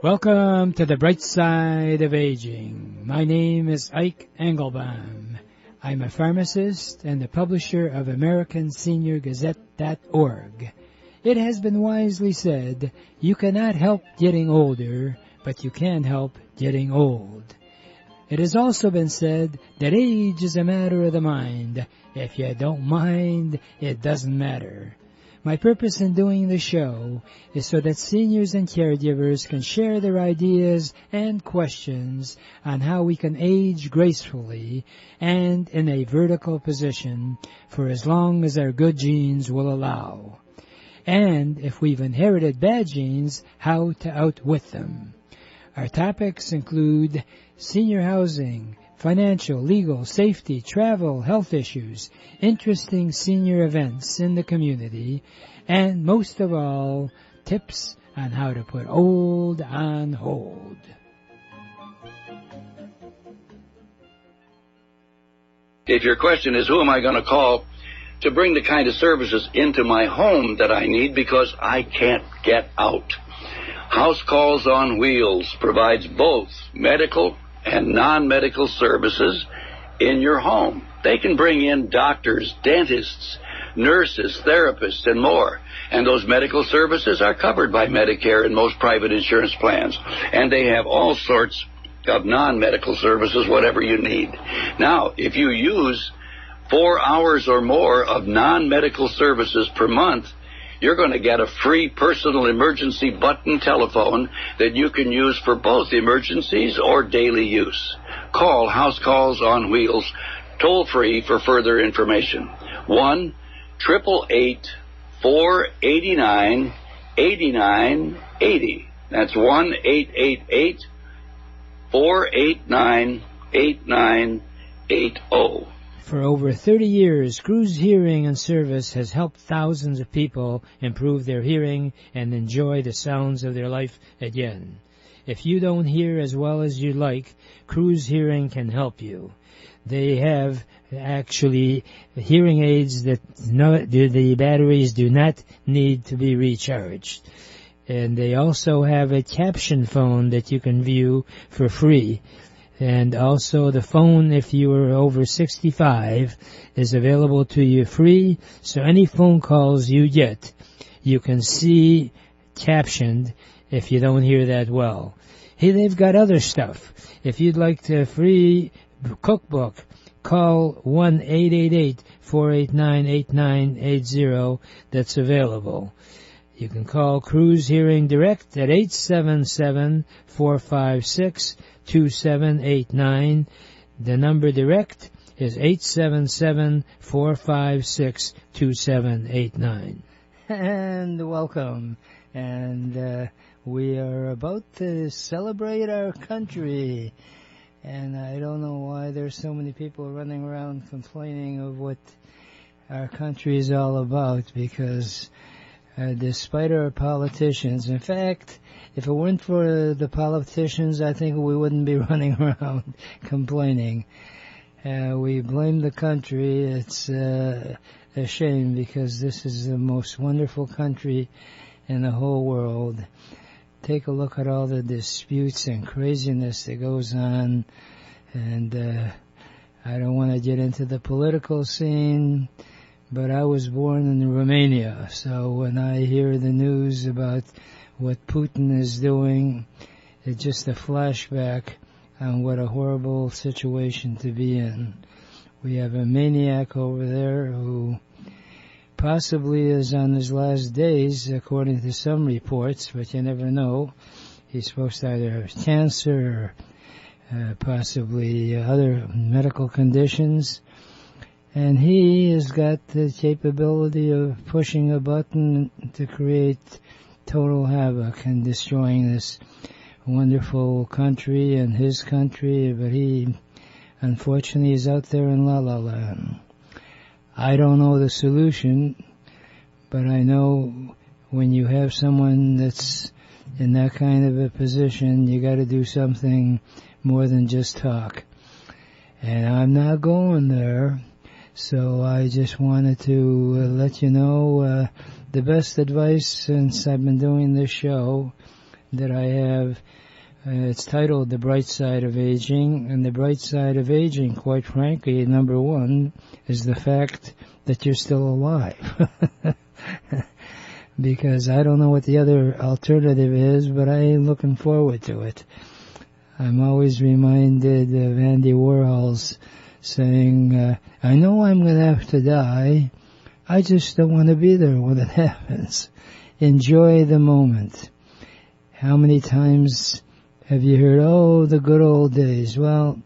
Welcome to the bright side of aging. My name is Ike Engelbaum. I'm a pharmacist and the publisher of AmericanSeniorGazette.org. It has been wisely said, you cannot help getting older, but you can help getting old. It has also been said that age is a matter of the mind. If you don't mind, it doesn't matter. My purpose in doing the show is so that seniors and caregivers can share their ideas and questions on how we can age gracefully and in a vertical position for as long as our good genes will allow. And if we've inherited bad genes, how to outwit them. Our topics include senior housing, financial, legal, safety, travel, health issues, interesting senior events in the community, and most of all, tips on how to put old on hold. If your question is, who am I going to call to bring the kind of services into my home that I need because I can't get out? House Calls on Wheels provides both medical and non-medical services in your home. They can bring in doctors, dentists, nurses, therapists, and more. And those medical services are covered by Medicare and most private insurance plans. And they have all sorts of non-medical services, whatever you need. Now, if you use 4 hours or more of non-medical services per month, you're going to get a free personal emergency button telephone that you can use for both emergencies or daily use. Call House Calls on Wheels toll-free for further information. 1-888-489-8980. That's 1-888-489-8980. For over 30 years, Cruz Hearing and Service has helped thousands of people improve their hearing and enjoy the sounds of their life again. If you don't hear as well as you'd like, Cruz Hearing can help you. They have actually hearing aids that the batteries do not need to be recharged. And they also have a caption phone that you can view for free. And also the phone, if you are over 65, is available to you free. So any phone calls you get, you can see captioned if you don't hear that well. Hey, they've got other stuff. If you'd like a free cookbook, call 1-888-489-8980. That's available. You can call Cruz Hearing Direct at 877-456-2789. The number direct is 877-456-2789. And welcome. And we are about to celebrate our country. And I don't know why there's so many people running around complaining of what our country is all about, because despite our politicians, in fact, if it weren't for the politicians, I think we wouldn't be running around complaining. We blame the country. It's a shame, because this is the most wonderful country in the whole world. Take a look at all the disputes and craziness that goes on. And I don't want to get into the political scene, but I was born in Romania. So when I hear the news about what Putin is doing, it's just a flashback on what a horrible situation to be in. We have a maniac over there who possibly is on his last days, according to some reports, but you never know. He's supposed to either have cancer or possibly other medical conditions. And he has got the capability of pushing a button to create total havoc and destroying this wonderful country and his country, but he unfortunately is out there in La La Land. I don't know the solution, but I know when you have someone that's in that kind of a position, you got to do something more than just talk. And I'm not going there, so I just wanted to let you know the best advice since I've been doing this show that I have. It's titled The Bright Side of Aging, and the bright side of aging, quite frankly, number one, is the fact that you're still alive. Because I don't know what the other alternative is, but I ain't looking forward to it. I'm always reminded of Andy Warhol's saying, I know I'm going to have to die, I just don't want to be there when it happens. Enjoy the moment. How many times have you heard, oh, the good old days? Well,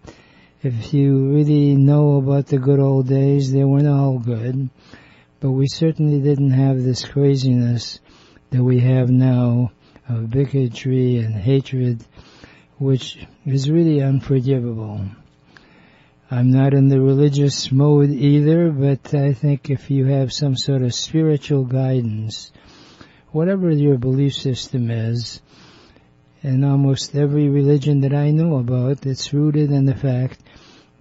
if you really know about the good old days, they weren't all good. But we certainly didn't have this craziness that we have now of bigotry and hatred, which is really unforgivable. I'm not in the religious mode either, but I think if you have some sort of spiritual guidance, whatever your belief system is, in almost every religion that I know about, it's rooted in the fact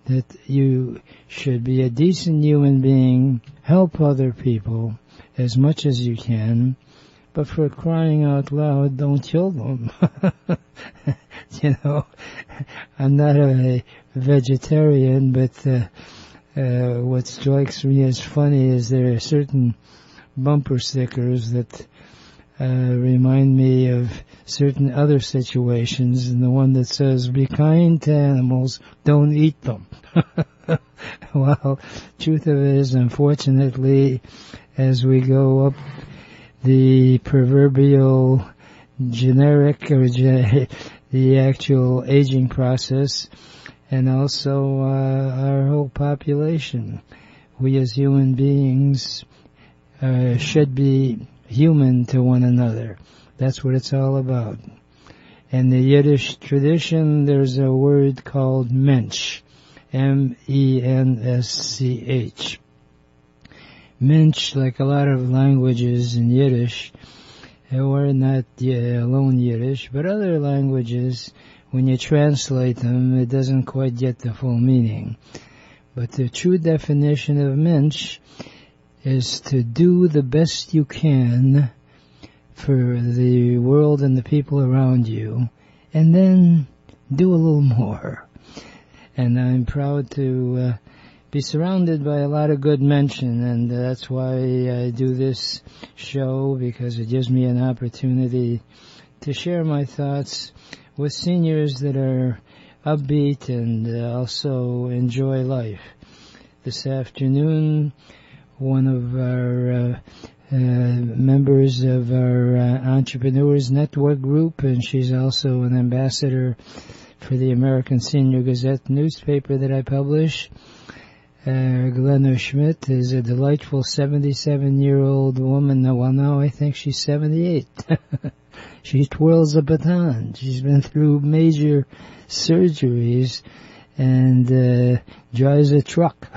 that you should be a decent human being, help other people as much as you can, but for crying out loud, don't kill them. You know, I'm not a vegetarian, but what strikes me as funny is there are certain bumper stickers that remind me of certain other situations, and the one that says, be kind to animals, don't eat them. Well, truth of it is, unfortunately, as we go up the proverbial generic or the actual aging process, and also our whole population, we as human beings should be human to one another. That's what it's all about. In the Yiddish tradition, there's a word called mensch, M-E-N-S-C-H. Mensch, like a lot of languages in Yiddish, or not alone Yiddish, but other languages, when you translate them, it doesn't quite get the full meaning. But the true definition of mensch is to do the best you can for the world and the people around you, and then do a little more. And I'm proud to be surrounded by a lot of good mention, and that's why I do this show, because it gives me an opportunity to share my thoughts with seniors that are upbeat and also enjoy life. This afternoon, one of our members of our Entrepreneurs Network group, and she's also an ambassador for the American Senior Gazette newspaper that I publish. Glenna Schmidt is a delightful 77-year-old woman. Well, now I think she's 78. She twirls a baton. She's been through major surgeries and drives a truck.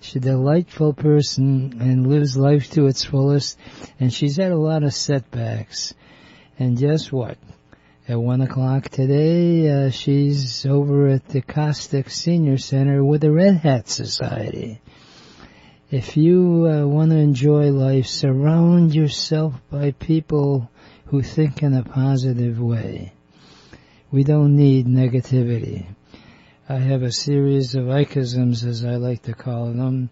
She's a delightful person and lives life to its fullest, and she's had a lot of setbacks. And guess what? At 1 o'clock today, she's over at the Caustic Senior Center with the Red Hat Society. If you want to enjoy life, surround yourself by people who think in a positive way. We don't need negativity. I have a series of Ikeisms, as I like to call them,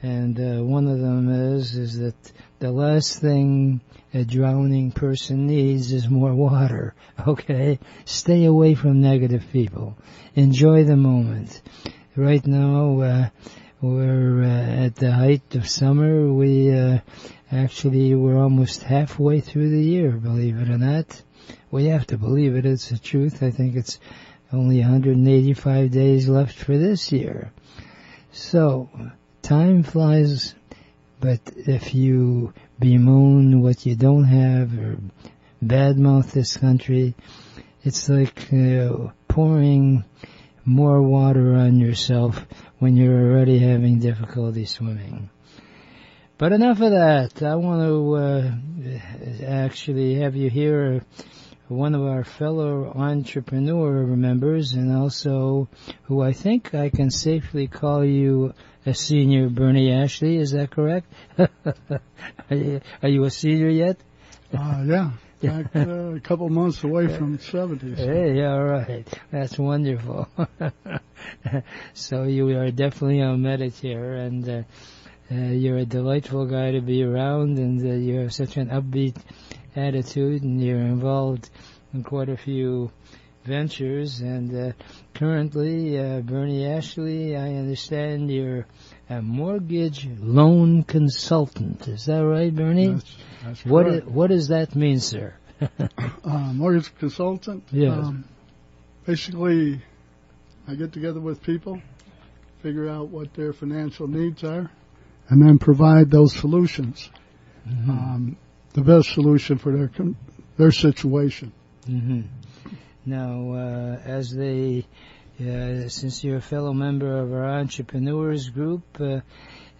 and one of them is that the last thing a drowning person needs is more water, okay? Stay away from negative people. Enjoy the moment. Right now, we're at the height of summer. We're almost halfway through the year, believe it or not. We have to believe it. It's the truth. I think it's only 185 days left for this year. So, time flies, but if you bemoan what you don't have or badmouth this country, it's like pouring more water on yourself when you're already having difficulty swimming. But enough of that. I want to actually have you hear one of our fellow entrepreneur members, and also who I think I can safely call you a senior, Bernie Ashley. Is that correct? Are you a senior yet? Yeah. fact, a couple months away from 70. So. Hey, all right. That's wonderful. So you are definitely on Medicare, and you're a delightful guy to be around, and you have such an upbeat attitude, and you're involved in quite a few ventures. And currently, Bernie Ashley, I understand you're a mortgage loan consultant. Is that right, Bernie? That's correct. What does that mean, sir? Mortgage consultant? Yes. Basically, I get together with people, figure out what their financial needs are, and then provide those solutions. Mm-hmm. The best solution for their situation. Mm-hmm. Now, since you're a fellow member of our entrepreneurs group,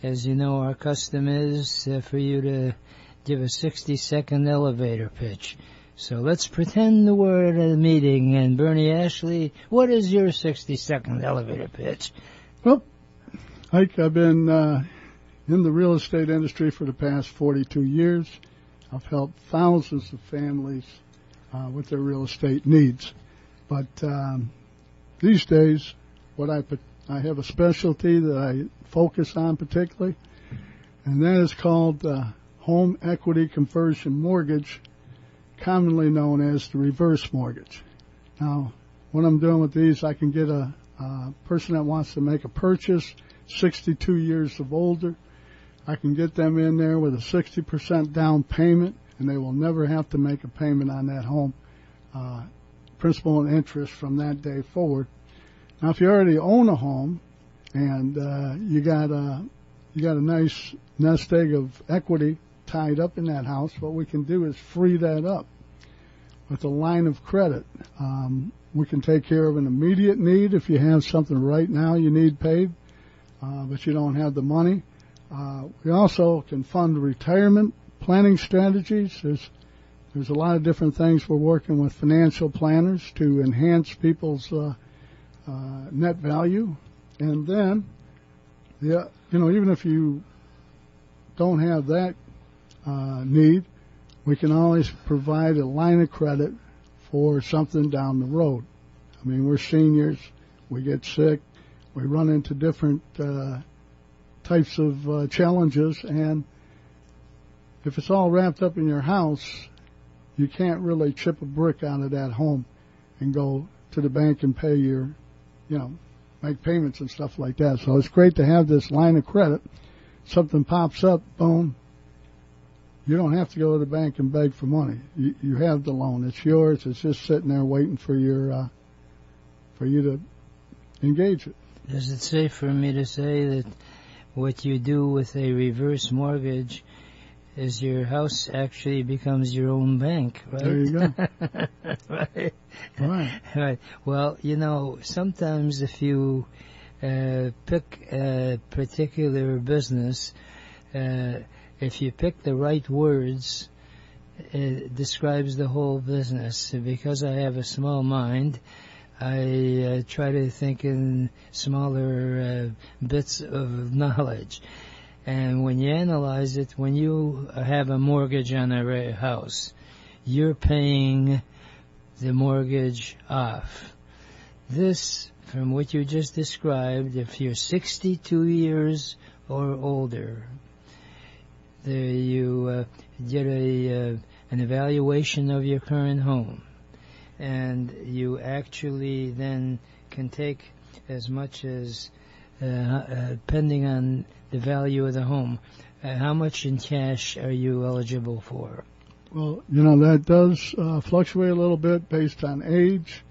as you know, our custom is for you to give a 60-second elevator pitch. So let's pretend we're at a meeting, and Bernie Ashley, what is your 60-second elevator pitch? Well, Ike, I've been in the real estate industry for the past 42 years. I've helped thousands of families with their real estate needs. But these days, I have a specialty that I focus on particularly, and that is called home equity conversion mortgage, commonly known as the reverse mortgage. Now, what I'm doing with these, I can get a person that wants to make a purchase, 62 years of older. I can get them in there with a 60% down payment, and they will never have to make a payment on that home, principal and interest from that day forward. Now, if you already own a home and you got a nice nest egg of equity tied up in that house, what we can do is free that up with a line of credit. We can take care of an immediate need if you have something right now you need paid, but you don't have the money. We also can fund retirement planning strategies. There's a lot of different things we're working with financial planners to enhance people's net value. And then, even if you don't have that need, we can always provide a line of credit for something down the road. I mean, we're seniors, we get sick, we run into different types of challenges, and if it's all wrapped up in your house, you can't really chip a brick out of that home and go to the bank and pay make payments and stuff like that. So it's great to have this line of credit. Something pops up, boom, you don't have to go to the bank and beg for money. You have the loan. It's yours. It's just sitting there waiting for you to engage it. Is it safe for me to say that what you do with a reverse mortgage is your house actually becomes your own bank, right? There you go. Right. Right. Well, sometimes if you pick a particular business, if you pick the right words, it describes the whole business. Because I have a small mind, I try to think in smaller bits of knowledge. And when you analyze it, when you have a mortgage on a house, you're paying the mortgage off. This, from what you just described, if you're 62 years or older, you get an evaluation of your current home, and you actually then can take as much as, depending on the value of the home, how much in cash are you eligible for? Well, that does fluctuate a little bit based on age.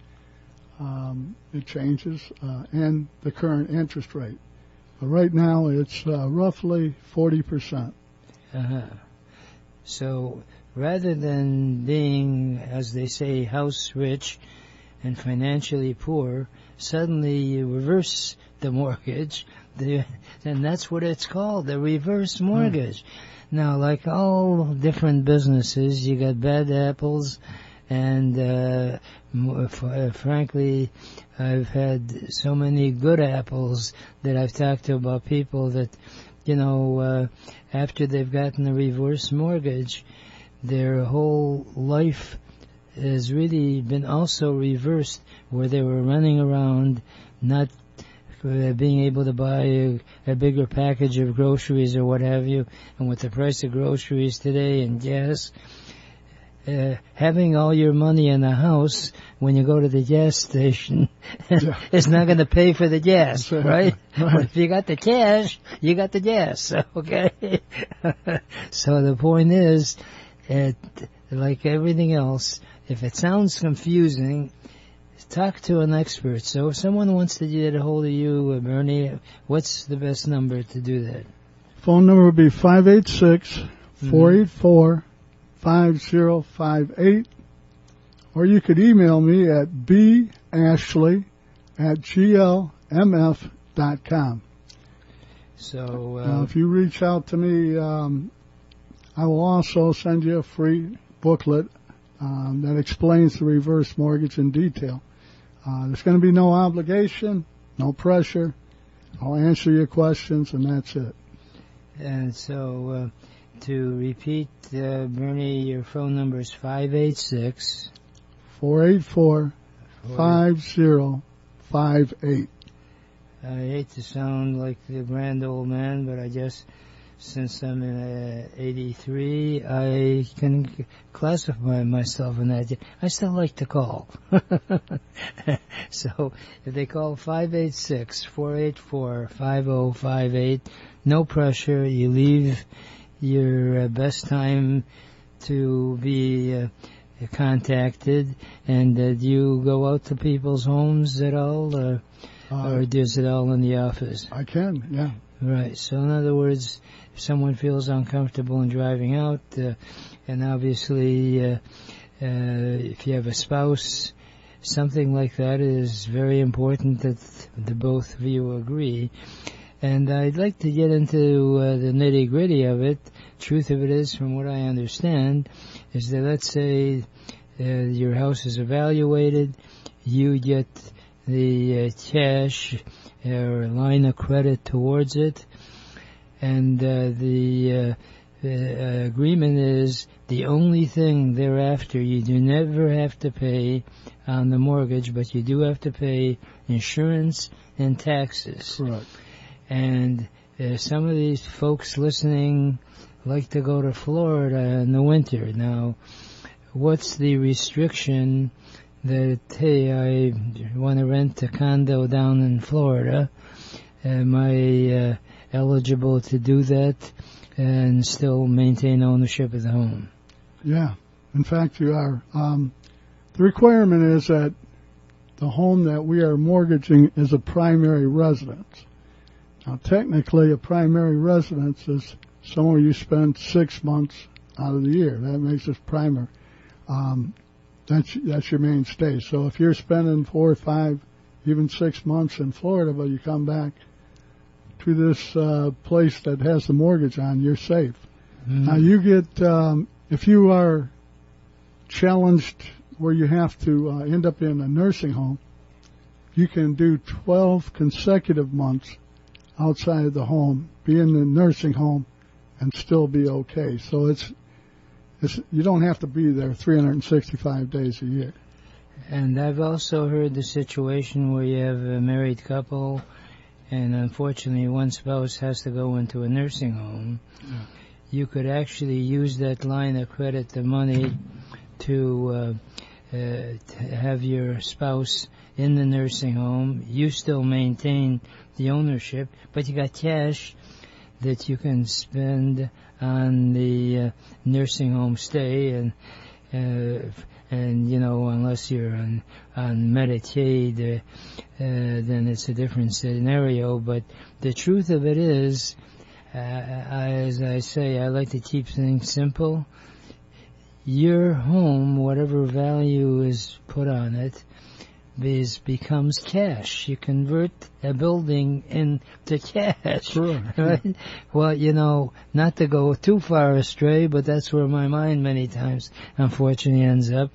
It changes, and the current interest rate. But right now, it's roughly 40%. So rather than being, as they say, house rich and financially poor, suddenly you reverse the mortgage, and that's what it's called, the reverse mortgage. Now, like all different businesses, you got bad apples, and frankly, I've had so many good apples that I've talked to about people that, after they've gotten a reverse mortgage, their whole life has really been also reversed, where they were running around not being able to buy a bigger package of groceries or what have you, and with the price of groceries today and gas, having all your money in the house when you go to the gas station is not going to pay for the gas, right? But if you got the cash, you got the gas, okay? So the point is, like everything else, if it sounds confusing, talk to an expert. So if someone wants to get a hold of you, Bernie, what's the best number to do that? Phone number would be 586-484-5058. Or you could email me at bashley@glmf.com. So if you reach out to me, I will also send you a free booklet that explains the reverse mortgage in detail. There's going to be no obligation, no pressure. I'll answer your questions, and that's it. And so, to repeat, Bernie, your phone number is 586-484-5058. I hate to sound like the grand old man, but I guess since I'm in 83, I can classify myself in that. I still like to call. So if they call 586-484-5058, no pressure. You leave your best time to be contacted, and do you go out to people's homes at all, or is it all in the office? I can, yeah. Right. So in other words, if someone feels uncomfortable in driving out, and obviously if you have a spouse, something like that is very important that the both of you agree. And I'd like to get into the nitty-gritty of it. Truth of it is, from what I understand, is that let's say your house is evaluated, you get the cash or line of credit towards it, and the agreement is the only thing thereafter you do never have to pay on the mortgage, but you do have to pay insurance and taxes. Correct. And some of these folks listening like to go to Florida in the winter. Now, what's the restriction that, hey, I want to rent a condo down in Florida? Am I eligible to do that and still maintain ownership of the home? Yeah, in fact you are. The requirement is that the home that we are mortgaging is a primary residence. Now, technically, a primary residence is somewhere you spend 6 months out of the year. That makes us primary. That's your mainstay. So if you're spending 4 or 5, even 6 months in Florida, but you come back to this place that has the mortgage on, you're safe. Mm-hmm. Now, you get, if you are challenged where you have to end up in a nursing home, you can do 12 consecutive months outside of the home, be in the nursing home, and still be okay. So it's you don't have to be there 365 days a year. And I've also heard the situation where you have a married couple, and unfortunately one spouse has to go into a nursing home. Yeah. You could actually use that line of credit, the money, to have your spouse in the nursing home. You still maintain the ownership, but you got cash that you can spend on the nursing home stay, and you know, unless you're on Medicaid, then it's a different scenario. But the truth of it is, as I say, I like to keep things simple. Your home, whatever value is put on it, becomes cash. You convert a building into cash. Sure. Right? Well, you know, not to go too far astray, but that's where my mind many times, unfortunately, ends up,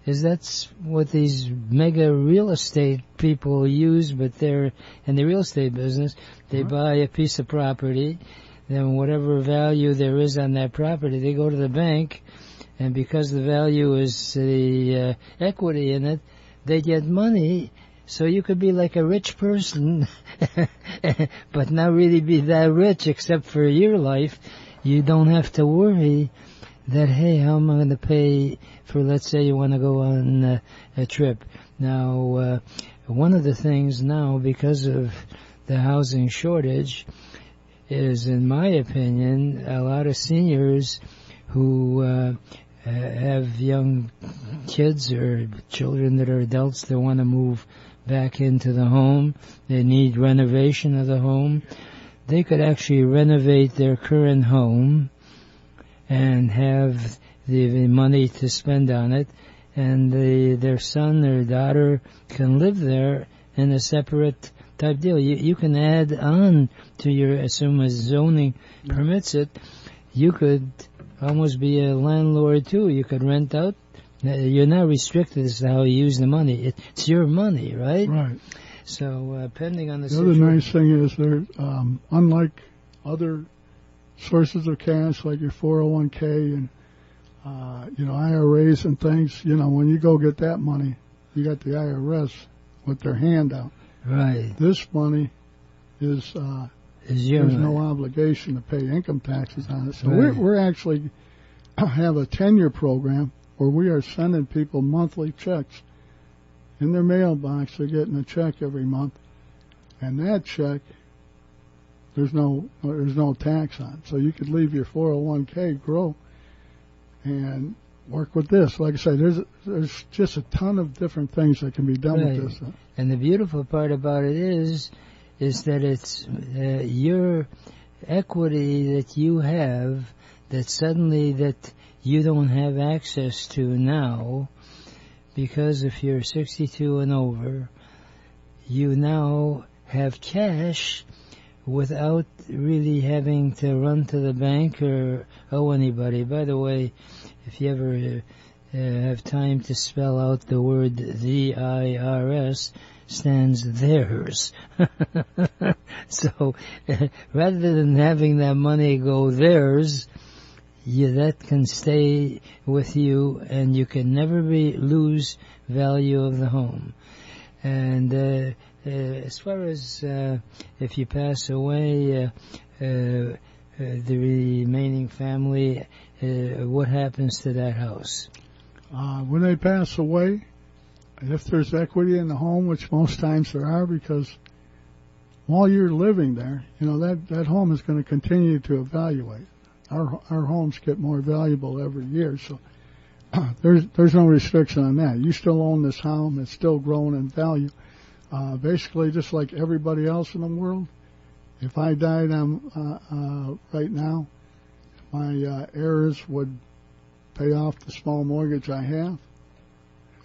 is that's what these mega real estate people use, but they're in the real estate business. They buy a piece of property, then whatever value there is on that property, they go to the bank and because the value is the equity in it, they get money. So you could be like a rich person, but not really be that rich except for your life. You don't have to worry that, hey, how am I going to pay for, let's say you want to go on a trip. Now, one of the things now, because of the housing shortage, is, in my opinion, a lot of seniors who have young kids or children that are adults that want to move back into the home. They need renovation of the home. They could actually renovate their current home and have the money to spend on it, and their son or daughter can live there in a separate type deal. You can add on to your, assume as zoning permits it, you could almost be a landlord too. You could rent out. You're not restricted as to how you use the money. It's your money, right? Right. So, depending on the other nice thing is there, unlike other sources of cash like your 401k and IRAs and things, when you go get that money, you got the IRS with their hand out. Right. This money is there's no obligation to pay income taxes on it. So right. we're actually have a 10-year program where we are sending people monthly checks in their mailbox. They're getting a check every month, and that check, there's no tax on. So you could leave your 401k grow and work with this. Like I say, there's just a ton of different things that can be done right. with this. And the beautiful part about it is that it's your equity that you have that suddenly that you don't have access to now, because if you're 62 and over, you now have cash without really having to run to the bank or owe anybody. By the way, if you ever have time to spell out the word the IRS, stands theirs. So rather than having that money go theirs, that can stay with you, and you can never lose value of the home. And as far as if you pass away, the remaining family, what happens to that house? When they pass away, if there's equity in the home, which most times there are, because while you're living there, that home is going to continue to evaluate. Our homes get more valuable every year, so there's no restriction on that. You still own this home; it's still growing in value. Basically, just like everybody else in the world, if I died right now, my heirs would pay off the small mortgage I have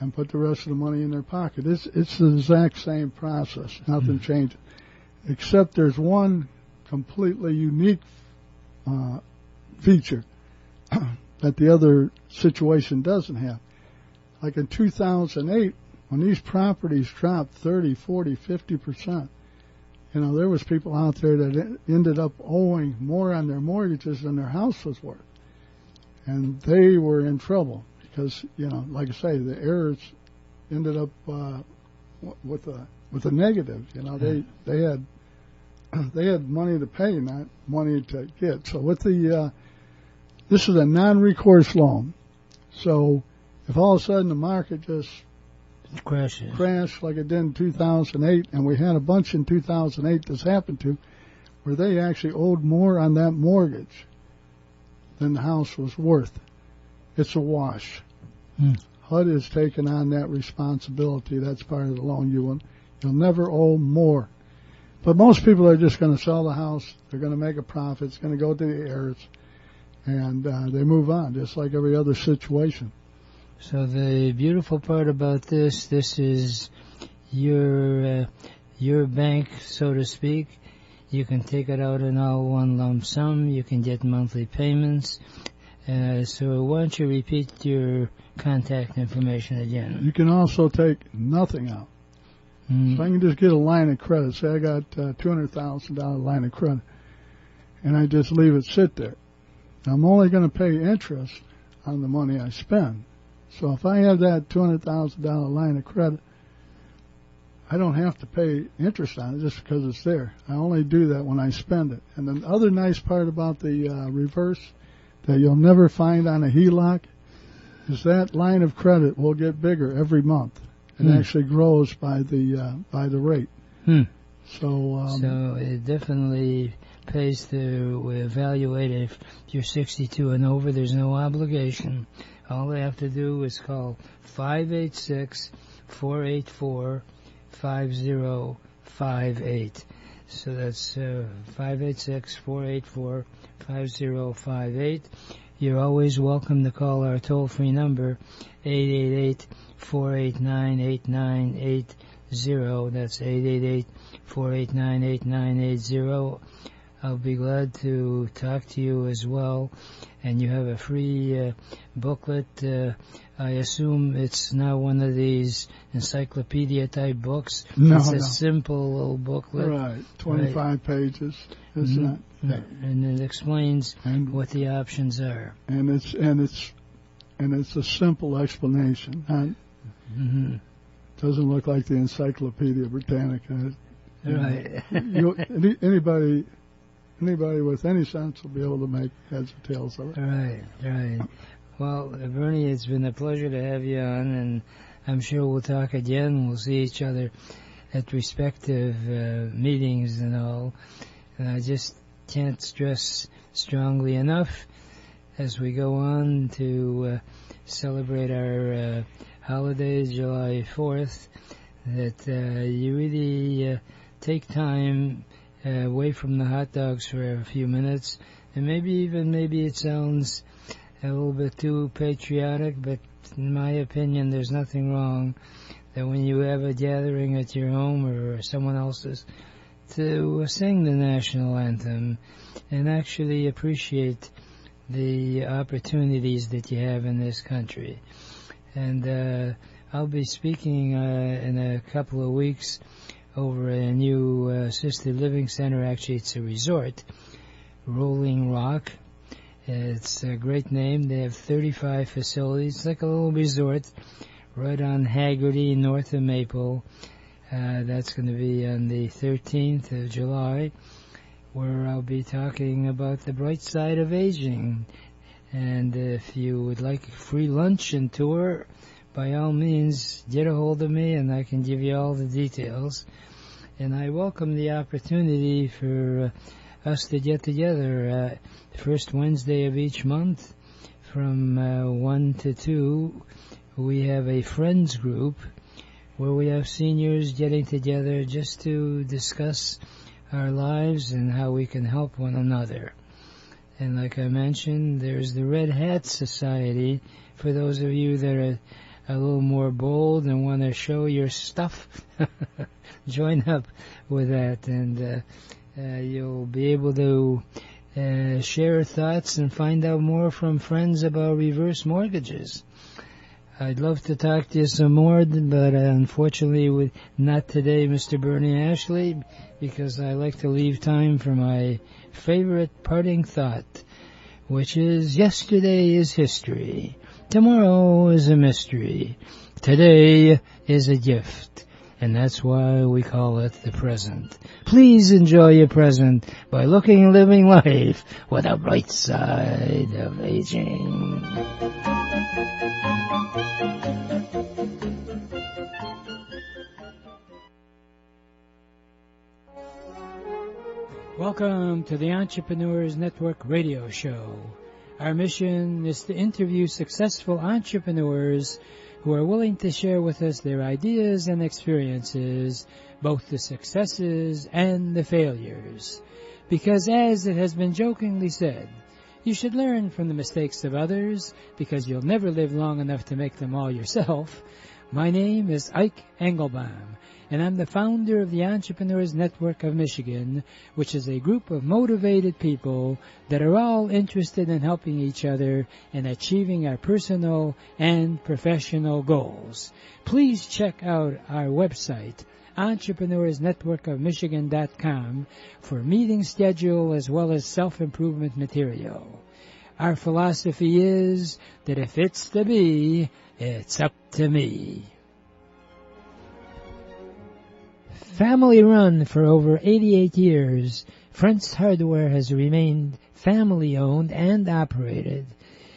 and put the rest of the money in their pocket. It's the exact same process. Nothing changes, except there's one completely unique feature that the other situation doesn't have. Like in 2008, when these properties dropped 30, 40, 50%, there was people out there that ended up owing more on their mortgages than their house was worth. And they were in trouble because, like I say, the heirs ended up with a negative. They had money to pay, not money to get. So with this is a non-recourse loan. So if all of a sudden the market just crashed like it did in 2008, and we had a bunch in 2008 this happened to, where they actually owed more on that mortgage than the house was worth, it's a wash. HUD is taking on that responsibility. That's part of the loan. You'll never owe more. But most people are just going to sell the house. They're going to make a profit. It's going to go to the heirs, and they move on, just like every other situation. So the beautiful part about this is your bank, so to speak. You can take it out in all one lump sum. You can get monthly payments. So why don't you repeat your contact information again? You can also take nothing out. So I can just get a line of credit. Say I got $200,000 line of credit, and I just leave it sit there. I'm only going to pay interest on the money I spend. So if I have that $200,000 line of credit, I don't have to pay interest on it just because it's there. I only do that when I spend it. And the other nice part about the reverse that you'll never find on a HELOC is that line of credit will get bigger every month. It actually grows by the rate. So it definitely pays to evaluate if you're 62 and over. There's no obligation. All they have to do is call 586-484-5058. So that's 586-484-5058. You're always welcome to call our toll-free number, 888-489-8980. That's 888-489-8980. I'll be glad to talk to you as well. And you have a free booklet. I assume it's not one of these encyclopedia-type books. No, it's a simple little booklet. Right, 25 pages. It's not. And it explains what the options are. And it's a simple explanation. Doesn't look like the Encyclopedia Britannica. Right. Anybody with any sense will be able to make heads or tails of it. Right. Well, Bernie, it's been a pleasure to have you on, and I'm sure we'll talk again. We'll see each other at respective meetings and all. And I just can't stress strongly enough as we go on to celebrate our holiday, July 4th, that you really take time away from the hot dogs for a few minutes, and maybe it sounds a little bit too patriotic, but in my opinion, there's nothing wrong that when you have a gathering at your home or someone else's, to sing the national anthem and actually appreciate the opportunities that you have in this country. And I'll be speaking in a couple of weeks over a new assisted living center. Actually, it's a resort, Rolling Rock. It's a great name. They have 35 facilities. It's like a little resort right on Haggerty, north of Maple. That's going to be on the 13th of July, where I'll be talking about the bright side of aging. And if you would like a free lunch and tour, by all means, get a hold of me and I can give you all the details. And I welcome the opportunity for us to get together first Wednesday of each month from 1 to 2. We have a friends group where we have seniors getting together just to discuss our lives and how we can help one another. And like I mentioned, there's the Red Hat Society for those of you that are a little more bold and want to show your stuff. Join up with that, and you'll be able to share thoughts and find out more from friends about reverse mortgages. I'd love to talk to you some more, but unfortunately not today, Mr. Bernie Ashley, because I like to leave time for my favorite parting thought, which is yesterday is history, tomorrow is a mystery, today is a gift, and that's why we call it the present. Please enjoy your present by looking and living life with a bright side of aging. Welcome to the Entrepreneurs Network radio show. Our mission is to interview successful entrepreneurs who are willing to share with us their ideas and experiences, both the successes and the failures. Because as it has been jokingly said, you should learn from the mistakes of others because you'll never live long enough to make them all yourself. My name is Ike Engelbaum, and I'm the founder of the Entrepreneurs Network of Michigan, which is a group of motivated people that are all interested in helping each other and achieving our personal and professional goals. Please check out our website, EntrepreneursNetworkofMichigan.com, for meeting schedule as well as self-improvement material. Our philosophy is that if it's to be, it's up to me. Family run for over 88 years, Friends Hardware has remained family-owned and operated.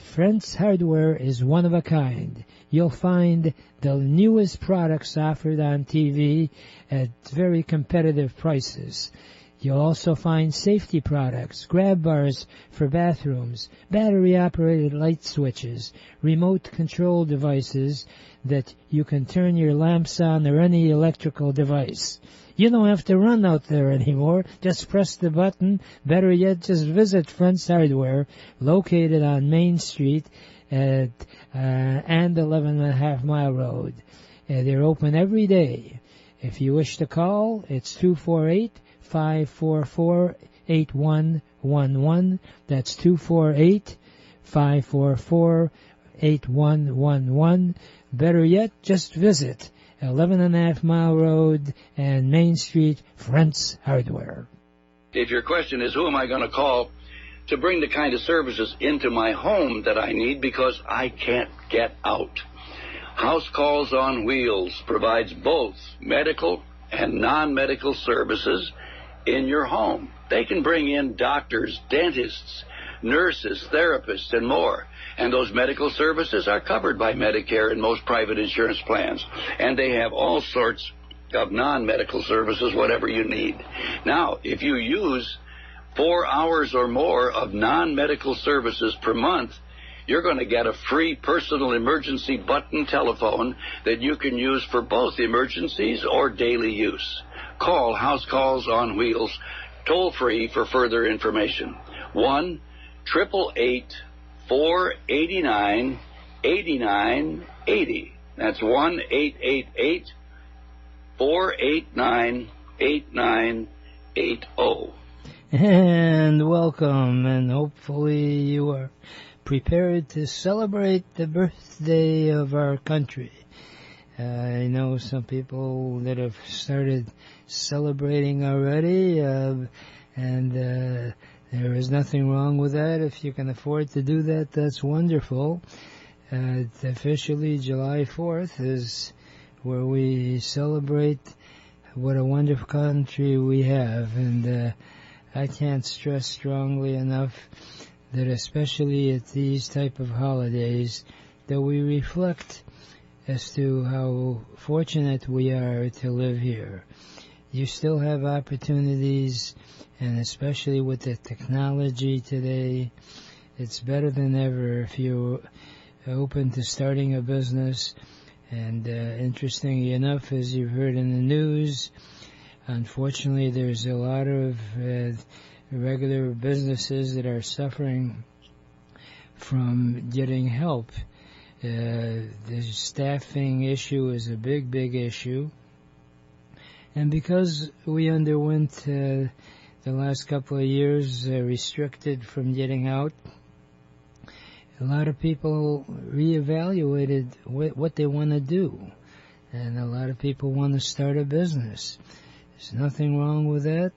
Friends Hardware is one of a kind. You'll find the newest products offered on TV at very competitive prices. You'll also find safety products, grab bars for bathrooms, battery-operated light switches, remote control devices that you can turn your lamps on or any electrical device. You don't have to run out there anymore. Just press the button. Better yet, just visit Friends Hardware, located on Main Street and 11.5 Mile Road. They're open every day. If you wish to call, it's 248-544-8111. That's 248-544-8111. Better yet, just visit 11.5 Mile Road and Main Street, Friends Hardware. If your question is, who am I going to call to bring the kind of services into my home that I need because I can't get out? House Calls on Wheels provides both medical and non-medical services in your home. They can bring in doctors, dentists, nurses, therapists, and more. And those medical services are covered by Medicare and most private insurance plans. And they have all sorts of non-medical services, whatever you need. Now, if you use 4 hours or more of non-medical services per month, you're going to get a free personal emergency button telephone that you can use for both emergencies or daily use. Call House Calls on Wheels toll-free for further information. 1-888-489-8980. That's 1-888-489-8980. And welcome, and hopefully you are prepared to celebrate the birthday of our country. I know some people that have started celebrating already, and there is nothing wrong with that. If you can afford to do that, that's wonderful. Officially, July 4th is where we celebrate what a wonderful country we have, and I can't stress strongly enough that especially at these type of holidays, that we reflect as to how fortunate we are to live here. You still have opportunities, and especially with the technology today, it's better than ever if you're open to starting a business. And interestingly enough, as you've heard in the news, unfortunately there's a lot of regular businesses that are suffering from getting help. The staffing issue is a big, big issue. And because we underwent the last couple of years restricted from getting out, a lot of people reevaluated what they want to do. And a lot of people want to start a business. There's nothing wrong with that.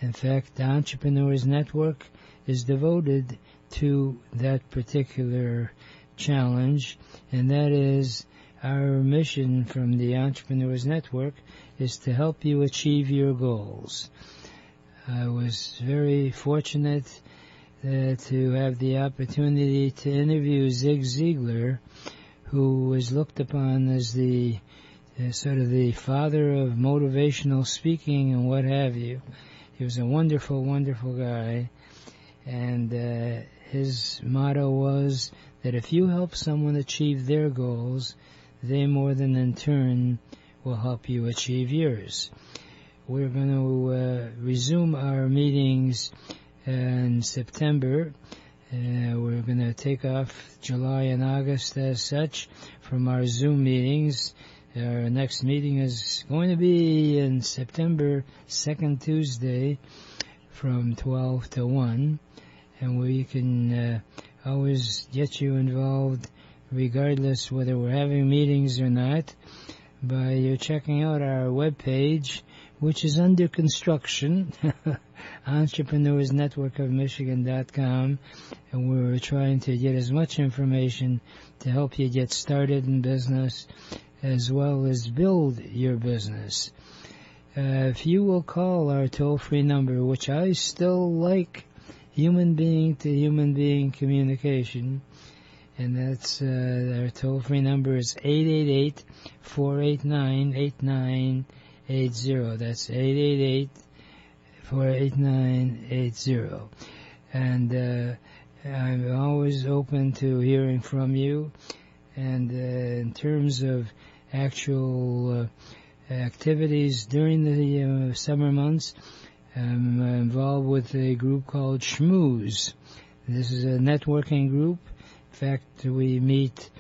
In fact, the Entrepreneurs Network is devoted to that particular challenge, and that is our mission from the Entrepreneurs Network is to help you achieve your goals. I was very fortunate to have the opportunity to interview Zig Ziglar, who was looked upon as the sort of the father of motivational speaking and what have you. He was a wonderful, wonderful guy, and his motto was that if you help someone achieve their goals, they more than in turn will help you achieve yours. We're going to resume our meetings in September. We're going to take off July and August as such from our Zoom meetings. Our next meeting is going to be in September, second Tuesday, from 12 to 1. And we can always get you involved, regardless whether we're having meetings or not, by checking out our webpage, which is under construction, EntrepreneurSNetworkOfMichigan.com, and we're trying to get as much information to help you get started in business as well as build your business. If you will call our toll-free number, which I still like human being to human being communication, and that's our toll-free number is 888-489-8980. That's 888-489-80. And I'm always open to hearing from you. And in terms of actual activities during the summer months, I'm involved with a group called Schmooze. This is a networking group. In fact, we meet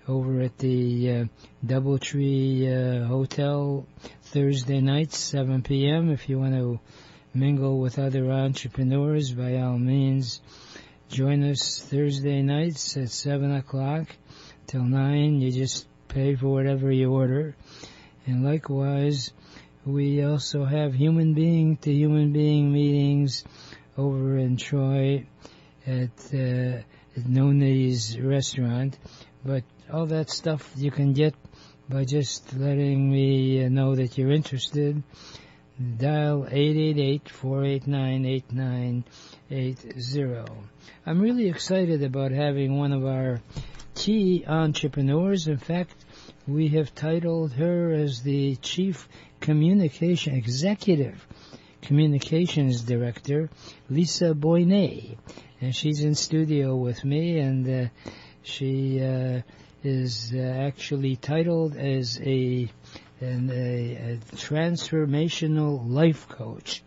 over at the Doubletree Hotel Thursday nights, 7 p.m. If you want to mingle with other entrepreneurs, by all means, join us Thursday nights at 7 o'clock till 9. You just pay for whatever you order. And likewise, we also have human being to human being meetings over in Troy at Noni's restaurant. But all that stuff you can get by just letting me know that you're interested. Dial 888-489-8980. I'm really excited about having one of our key entrepreneurs. In fact, we have titled her as the Chief Executive Communications Director, Lisa Boinais. And she's in studio with me, and she is actually titled as a transformational life coach.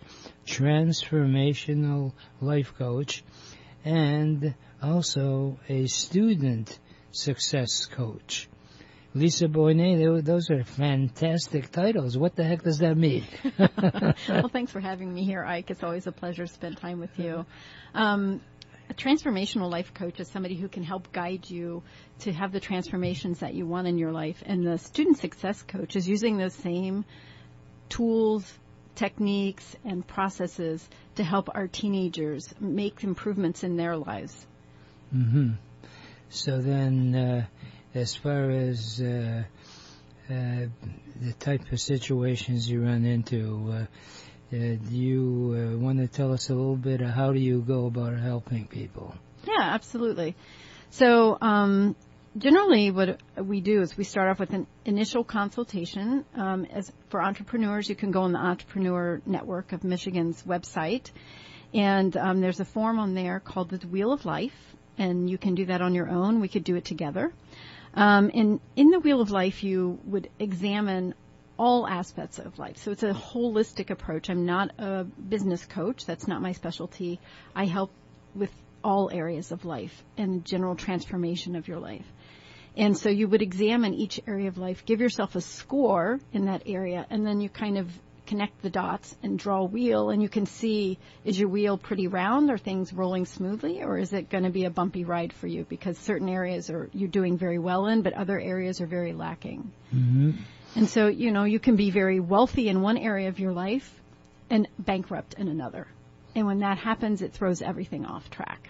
Transformational life coach, and also a student success coach. Lisa Boinais, those are fantastic titles. What the heck does that mean? Well, thanks for having me here, Ike. It's always a pleasure to spend time with you. A transformational life coach is somebody who can help guide you to have the transformations that you want in your life. And the student success coach is using those same tools, techniques, and processes to help our teenagers make improvements in their lives. Mm-hmm. So then, as far as the type of situations you run into, do you want to tell us a little bit of how do you go about helping people? Yeah, absolutely. So generally what we do is we start off with an initial consultation. As for entrepreneurs, you can go on the Entrepreneur Network of Michigan's website, and there's a form on there called the Wheel of Life, and you can do that on your own. We could do it together. And in the Wheel of Life, you would examine all aspects of life. So it's a holistic approach. I'm not a business coach. That's not my specialty. I help with all areas of life and general transformation of your life. And so you would examine each area of life, give yourself a score in that area, and then you kind of connect the dots and draw a wheel, and you can see, is your wheel pretty round? Are things rolling smoothly? Or is it going to be a bumpy ride for you? Because certain areas you're doing very well in, but other areas are very lacking. Mm-hmm. And so, you can be very wealthy in one area of your life and bankrupt in another. And when that happens, it throws everything off track.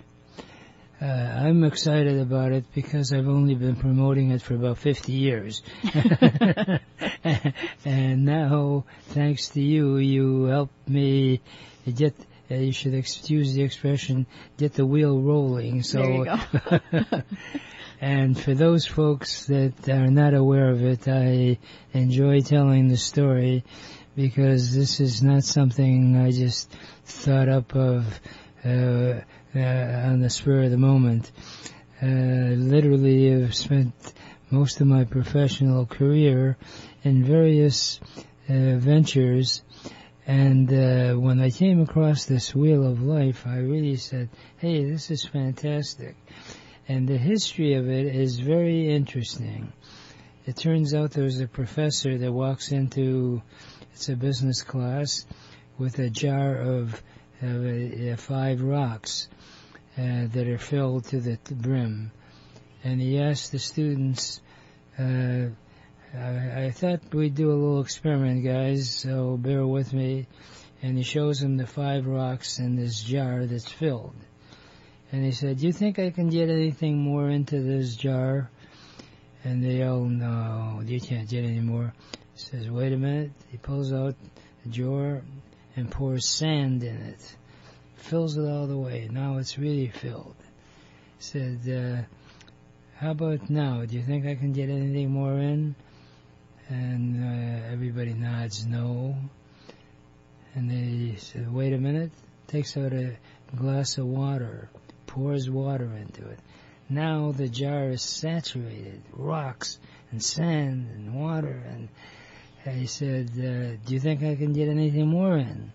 I'm excited about it because I've only been promoting it for about 50 years. And now, thanks to you, you helped me get, you should excuse the expression, get the wheel rolling. So, there you go. And for those folks that are not aware of it, I enjoy telling the story because this is not something I just thought up of on the spur of the moment. Literally, I've spent most of my professional career in various ventures, and when I came across this Wheel of Life, I really said, hey, this is fantastic. And the history of it is very interesting. It turns out there's a professor that walks into, it's a business class, with a jar of 5 rocks that are filled to the brim. And he asked the students, I thought we'd do a little experiment, guys, so bear with me. And he shows him the 5 rocks in this jar that's filled. And he said, "Do you think I can get anything more into this jar?" And they all, "No, you can't get any more." He says, "Wait a minute." He pulls out a jar and pours sand in it. Fills it all the way. Now it's really filled. He said, "How about now? Do you think I can get anything more in?" And everybody nods no. And they said, "Wait a minute." Takes out a glass of water. Pours water into it. Now the jar is saturated. Rocks and sand and water. And he said, "Do you think I can get anything more in?"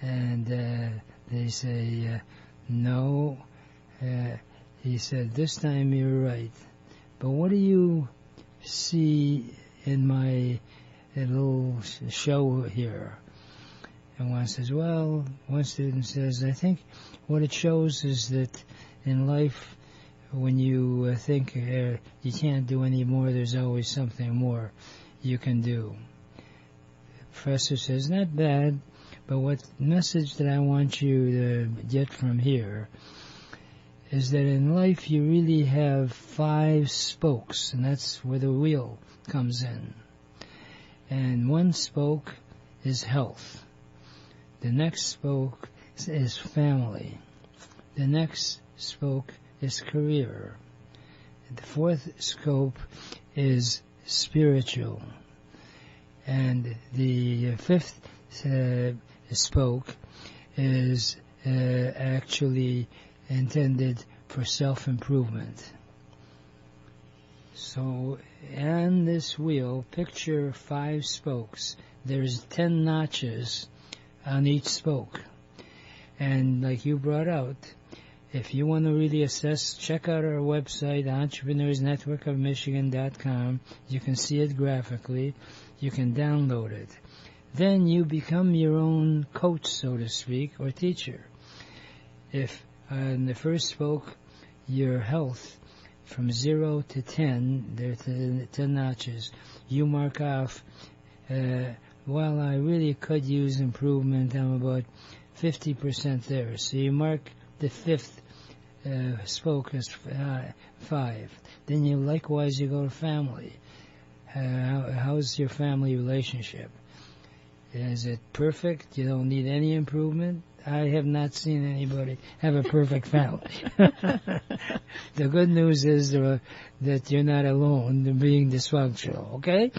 And they say, "No." He said, "This time you're right. But what do you see in my little show here?" And one says, well, one student says, "I think what it shows is that in life, when you think you can't do any more, there's always something more you can do." The professor says, "Not bad, but what message that I want you to get from here is that in life you really have 5 spokes, and that's where the wheel comes in. And one spoke is health. The next spoke is family. The next spoke is career. The 4th scope is spiritual. And the 5th spoke is actually intended for self-improvement." So, on this wheel, picture 5 spokes. There's 10 notches on each spoke. And like you brought out, if you want to really assess, check out our website, EntrepreneursNetworkOfMichigan.com. You can see it graphically. You can download it. Then you become your own coach, so to speak, or teacher. If on the first spoke, your health, from 0 to 10, there are 10 notches, you mark off, well, I really could use improvement. I'm about 50% there. So you mark the 5th spoke as 5. Then you likewise you go to family. How's your family relationship? Is it perfect? You don't need any improvement? I have not seen anybody have a perfect family. The good news is that you're not alone in being dysfunctional, okay?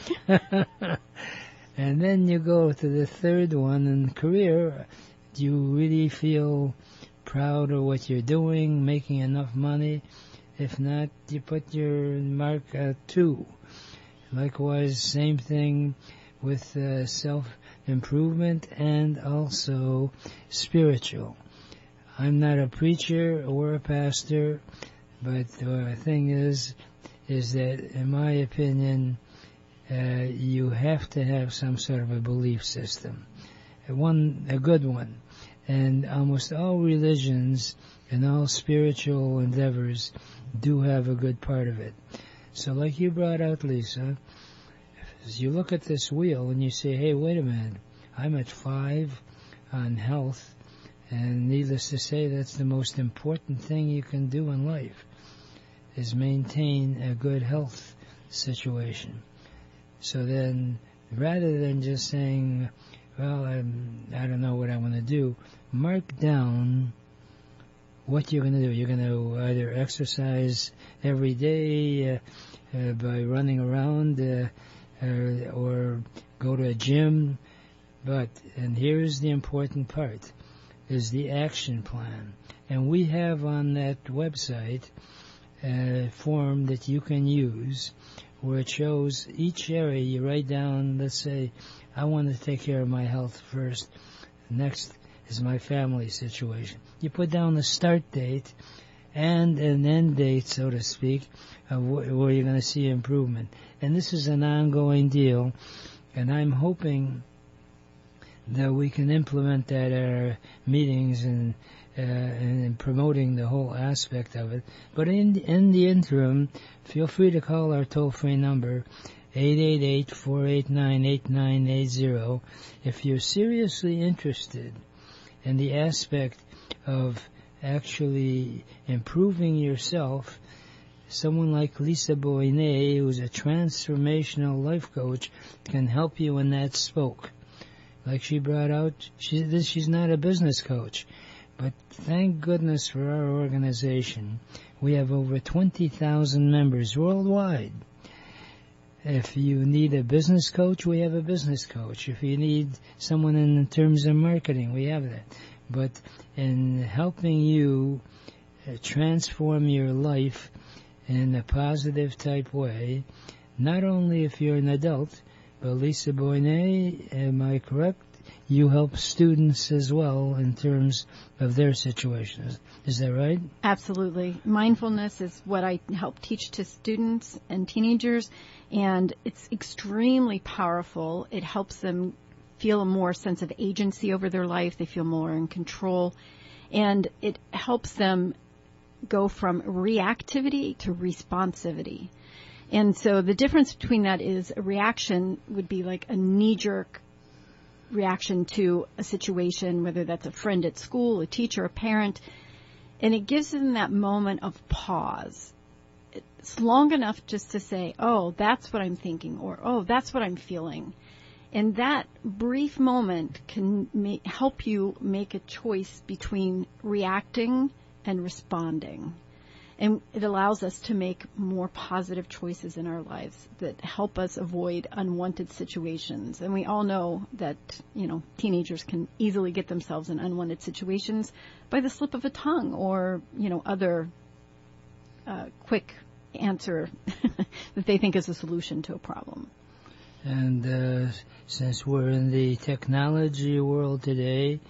And then you go to the 3rd one, in career. Do you really feel proud of what you're doing, making enough money? If not, you put your mark at 2. Likewise, same thing with self-improvement and also spiritual. I'm not a preacher or a pastor, but the thing is that, in my opinion, you have to have some sort of a belief system, a good one. And almost all religions and all spiritual endeavors do have a good part of it. So like you brought out, Lisa, as you look at this wheel and you say, hey, wait a minute, I'm at 5 on health, and needless to say, that's the most important thing you can do in life, is maintain a good health situation. So then, rather than just saying, well, I don't know what I want to do, mark down what you're going to do. You're going to either exercise every day by running around or go to a gym. And here's the important part, is the action plan. And we have on that website a form that you can use where it shows each area. You write down, let's say, I want to take care of my health first. Next is my family situation. You put down the start date and an end date, so to speak, of where you're going to see improvement. And this is an ongoing deal, and I'm hoping that we can implement that at our meetings and promoting the whole aspect of it. But in the interim, feel free to call our toll-free number 888-489-8980. If you're seriously interested in the aspect of actually improving yourself, someone like Lisa Boinais, who's a transformational life coach, can help you in that spoke. Like she brought out, she's not a business coach, but thank goodness for our organization. We have over 20,000 members worldwide. If you need a business coach, we have a business coach. If you need someone in terms of marketing, we have that. But in helping you transform your life in a positive type way, not only if you're an adult, but Lisa Boinais, am I correct? You help students as well in terms of their situations. Is that right? Absolutely. Mindfulness is what I help teach to students and teenagers, and it's extremely powerful. It helps them feel a more sense of agency over their life. They feel more in control, and it helps them go from reactivity to responsivity. And so the difference between that is a reaction would be like a knee-jerk reaction to a situation, whether that's a friend at school, a teacher, a parent, and it gives them that moment of pause. It's long enough just to say, oh, that's what I'm thinking, or oh, that's what I'm feeling. And that brief moment can help you make a choice between reacting and responding. And it allows us to make more positive choices in our lives that help us avoid unwanted situations. And we all know that, teenagers can easily get themselves in unwanted situations by the slip of a tongue or, other quick answer that they think is a solution to a problem. And since we're in the technology world today,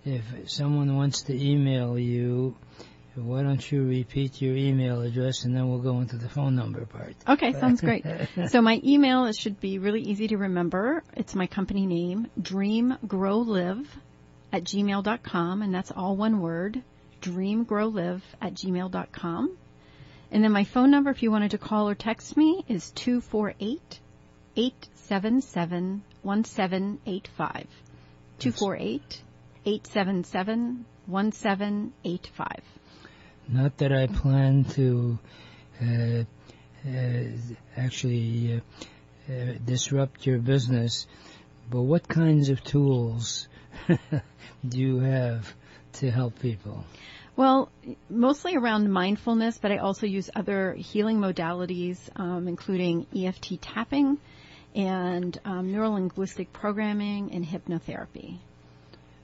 if someone wants to email you, why don't you repeat your email address, and then we'll go into the phone number part. Okay, sounds great. So my email should be really easy to remember. It's my company name, dreamgrowlive@gmail.com, and that's all one word, dreamgrowlive@gmail.com. And then my phone number, if you wanted to call or text me, is 248-877-1785. 248-877-1785. Not that I plan to actually disrupt your business, but what kinds of tools do you have to help people? Well, mostly around mindfulness, but I also use other healing modalities, including EFT tapping and neuro-linguistic programming and hypnotherapy.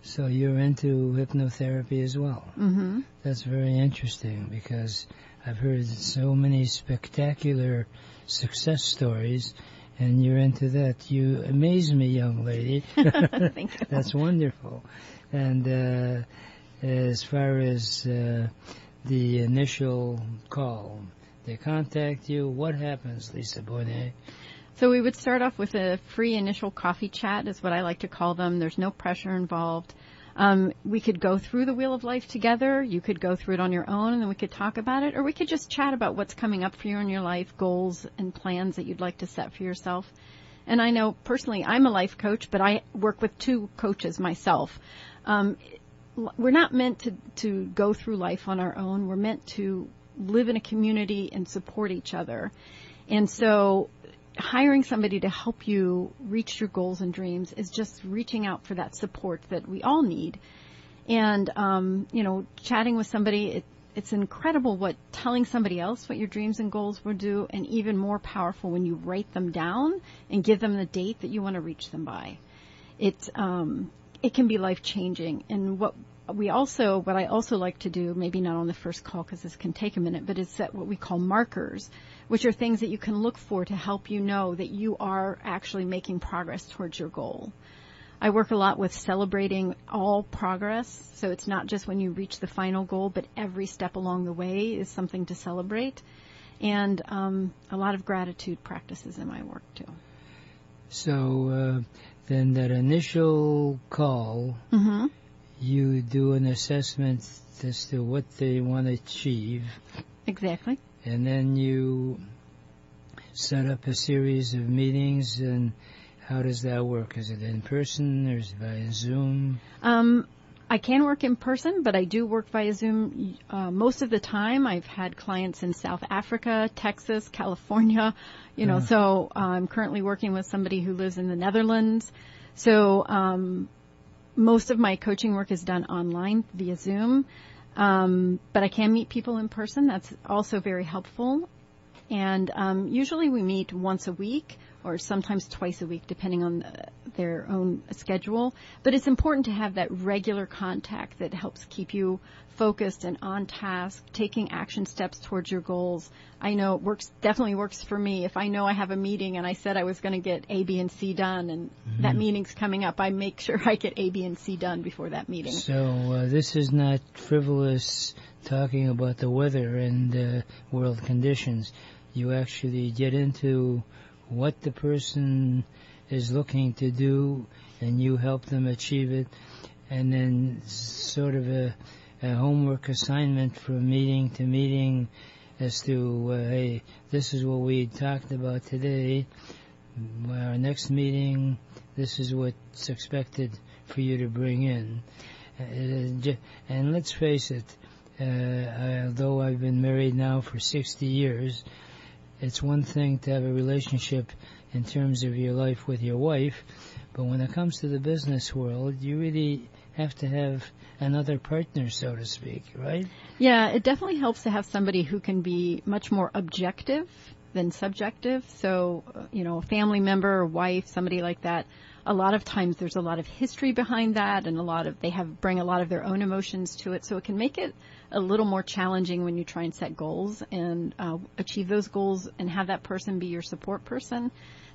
So you're into hypnotherapy as well. Mm-hmm. That's very interesting because I've heard so many spectacular success stories, and you're into that. You amaze me, young lady. Thank you. That's wonderful. And as far as the initial call, they contact you. What happens, Lisa Boinais? So we would start off with a free initial coffee chat, is what I like to call them. There's no pressure involved. We could go through the Wheel of Life together. You could go through it on your own, and then we could talk about it. Or we could just chat about what's coming up for you in your life, goals and plans that you'd like to set for yourself. And I know, personally, I'm a life coach, but I work with 2 coaches myself. We're not meant to go through life on our own. We're meant to live in a community and support each other. And so hiring somebody to help you reach your goals and dreams is just reaching out for that support that we all need. And, chatting with somebody, it's incredible what telling somebody else what your dreams and goals will do, and even more powerful when you write them down and give them the date that you want to reach them by. It can be life-changing. And what I also like to do, maybe not on the first call because this can take a minute, but is set what we call markers, which are things that you can look for to help you know that you are actually making progress towards your goal. I work a lot with celebrating all progress, so it's not just when you reach the final goal, but every step along the way is something to celebrate, and a lot of gratitude practices in my work too. So then that initial call, Mm-hmm. you do an assessment as to what they want to achieve. Exactly. And then you set up a series of meetings, and how does that work? Is it in person or is it via Zoom? I can work in person, but I do work via Zoom most of the time. I've had clients in South Africa, Texas, California, so I'm currently working with somebody who lives in the Netherlands. So most of my coaching work is done online via Zoom, but I can meet people in person. That's also very helpful. And usually we meet once a week or sometimes twice a week, depending on their own schedule. But it's important to have that regular contact that helps keep you focused and on task, taking action steps towards your goals. I know it definitely works for me. If I know I have a meeting and I said I was going to get A, B, and C done, and that meeting's coming up, I make sure I get A, B, and C done before that meeting. So this is not frivolous talking about the weather and world conditions. You actually get into what the person is looking to do, and you help them achieve it, and then sort of a homework assignment from meeting to meeting as to, hey, this is what we talked about today. Our next meeting, this is what's expected for you to bring in. And let's face it, although I've been married now for 60 years, it's one thing to have a relationship in terms of your life with your wife, but when it comes to the business world, you really have to have another partner, so to speak, right? Yeah, it definitely helps to have somebody who can be much more objective than subjective. So, a family member or wife, somebody like that, a lot of times there's a lot of history behind that, and they bring a lot of their own emotions to it. So it can make it a little more challenging when you try and set goals and achieve those goals and have that person be your support person.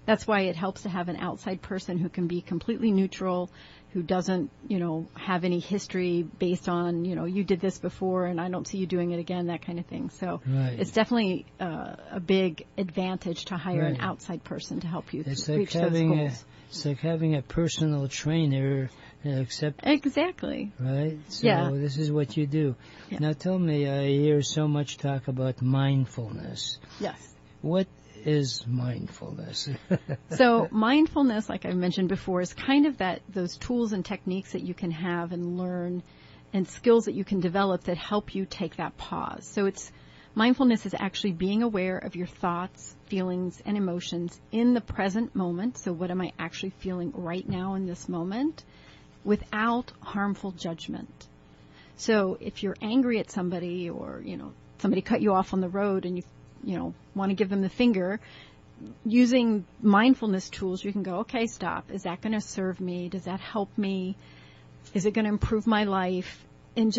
That's why it helps to have an outside person who can be completely neutral, who doesn't, have any history based on, you did this before and I don't see you doing it again, that kind of thing. So It's definitely a big advantage to hire an outside person to help you reach those goals. It's like having a personal trainer, except... Exactly. Right? So This is what you do. Yeah. Now tell me, I hear so much talk about mindfulness. Yes. What is mindfulness? So mindfulness, like I mentioned before, is kind of those tools and techniques that you can have and learn and skills that you can develop that help you take that pause. So mindfulness is actually being aware of your thoughts, feelings, and emotions in the present moment. So what am I actually feeling right now in this moment without harmful judgment? So if you're angry at somebody or, somebody cut you off on the road and you want to give them the finger, using mindfulness tools, you can go, okay, stop. Is that going to serve me? Does that help me? Is it going to improve my life? And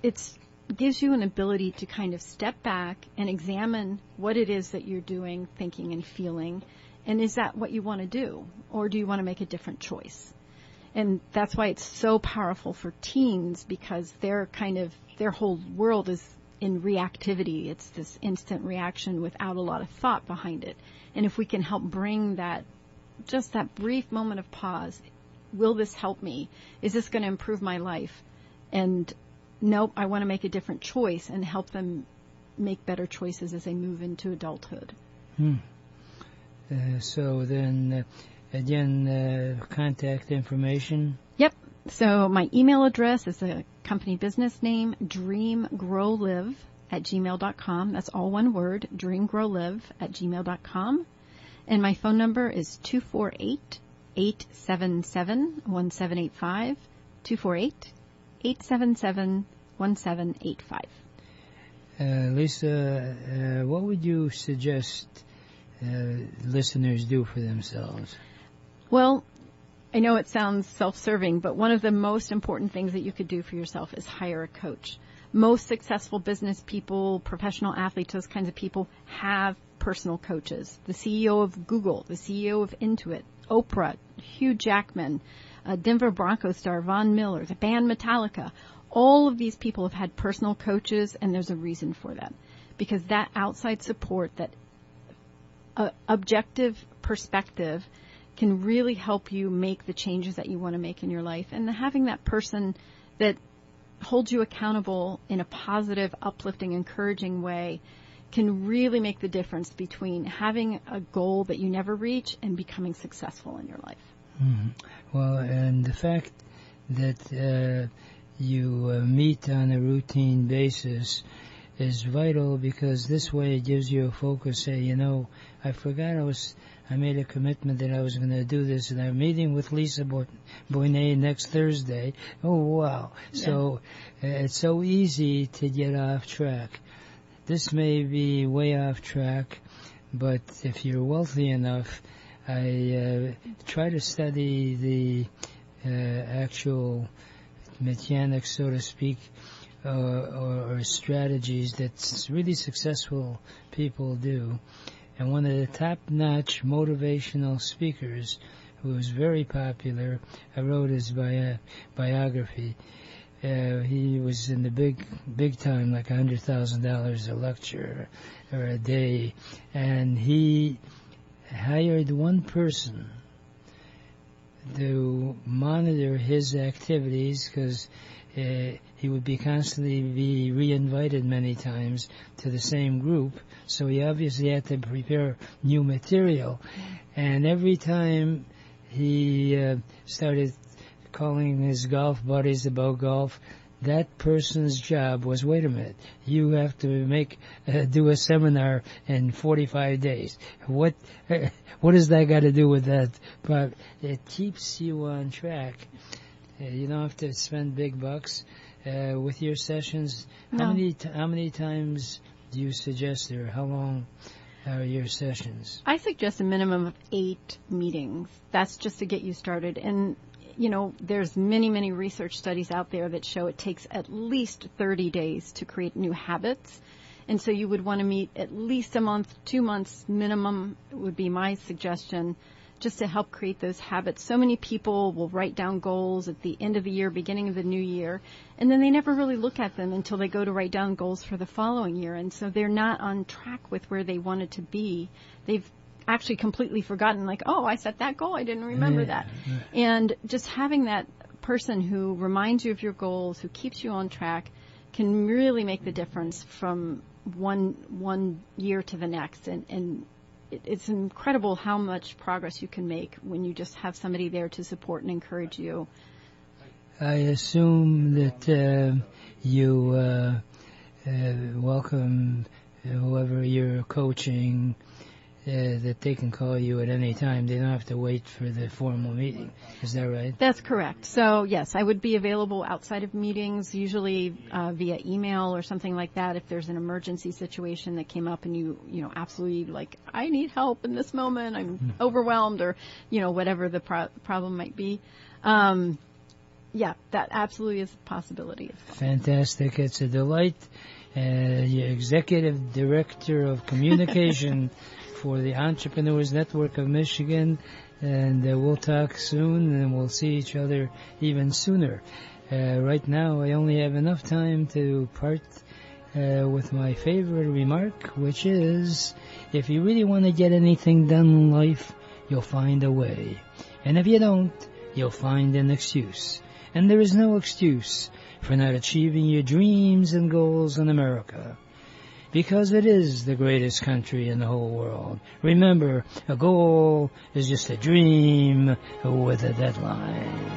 it gives you an ability to kind of step back and examine what it is that you're doing, thinking, and feeling. And is that what you want to do? Or do you want to make a different choice? And that's why it's so powerful for teens, because their whole world is in reactivity. It's this instant reaction without a lot of thought behind it. And if we can help bring just that brief moment of pause, will this help me? Is this going to improve my life? And nope, I want to make a different choice, and help them make better choices as they move into adulthood. So then, again, contact information. Yep. So my email address is the company business name, dreamgrowlive@gmail.com. That's all one word, dreamgrowlive@gmail.com. And my phone number is 248-877-1785, 248-877-1785. Lisa, what would you suggest listeners do for themselves? Well, I know it sounds self-serving, but one of the most important things that you could do for yourself is hire a coach. Most successful business people, professional athletes, those kinds of people have personal coaches. The CEO of Google, the CEO of Intuit, Oprah, Hugh Jackman, Denver Broncos star Von Miller, the band Metallica. All of these people have had personal coaches, and there's a reason for that. Because that outside support, that objective perspective can really help you make the changes that you want to make in your life. And having that person that holds you accountable in a positive, uplifting, encouraging way can really make the difference between having a goal that you never reach and becoming successful in your life. Mm-hmm. Well, and the fact that you meet on a routine basis is vital, because this way it gives you a focus. Say, you know, I forgot I made a commitment that I was going to do this, and I'm meeting with Lisa Boinais next Thursday. Oh, wow. Yeah. So it's so easy to get off track. This may be way off track, but if you're wealthy enough, I try to study the actual mechanics, so to speak, or strategies that really successful people do. And one of the top-notch motivational speakers, who was very popular, I wrote his biography. He was in the big time, like $100,000 a lecture or a day, and he hired one person to monitor his activities, because he would be constantly be re-invited many times to the same group, so he obviously had to prepare new material. And every time he started calling his golf buddies about golf, that person's job was, wait a minute, you have to do a seminar in 45 days. What has that got to do with that? But it keeps you on track. You don't have to spend big bucks with your sessions. No. How many times do you suggest, or how long are your sessions? I suggest a minimum of 8 meetings. That's just to get you started. And you know, there's many research studies out there that show it takes at least 30 days to create new habits. And so you would want to meet at least a month, 2 months minimum would be my suggestion, just to help create those habits. So many people will write down goals at the end of the year, beginning of the new year, and then they never really look at them until they go to write down goals for the following year. And so they're not on track with where they wanted to be. They've actually completely forgotten, like, oh, I set that goal, I didn't remember that. And just having that person who reminds you of your goals, who keeps you on track, can really make the difference from one year to the next. And it's incredible how much progress you can make when you just have somebody there to support and encourage you. I assume that you welcome whoever you're coaching, that they can call you at any time. They don't have to wait for the formal meeting. Is that right? That's correct. So, yes, I would be available outside of meetings, usually via email or something like that, if there's an emergency situation that came up and you absolutely, like, I need help in this moment, I'm overwhelmed, or, whatever the problem might be. Yeah, that absolutely is a possibility as well. Fantastic. It's a delight. You're Executive Director of Communication for the Entrepreneurs Network of Michigan, and we'll talk soon, and we'll see each other even sooner. Right now, I only have enough time to part with my favorite remark, which is, if you really want to get anything done in life, you'll find a way. And if you don't, you'll find an excuse. And there is no excuse for not achieving your dreams and goals in America, because it is the greatest country in the whole world. Remember, a goal is just a dream with a deadline.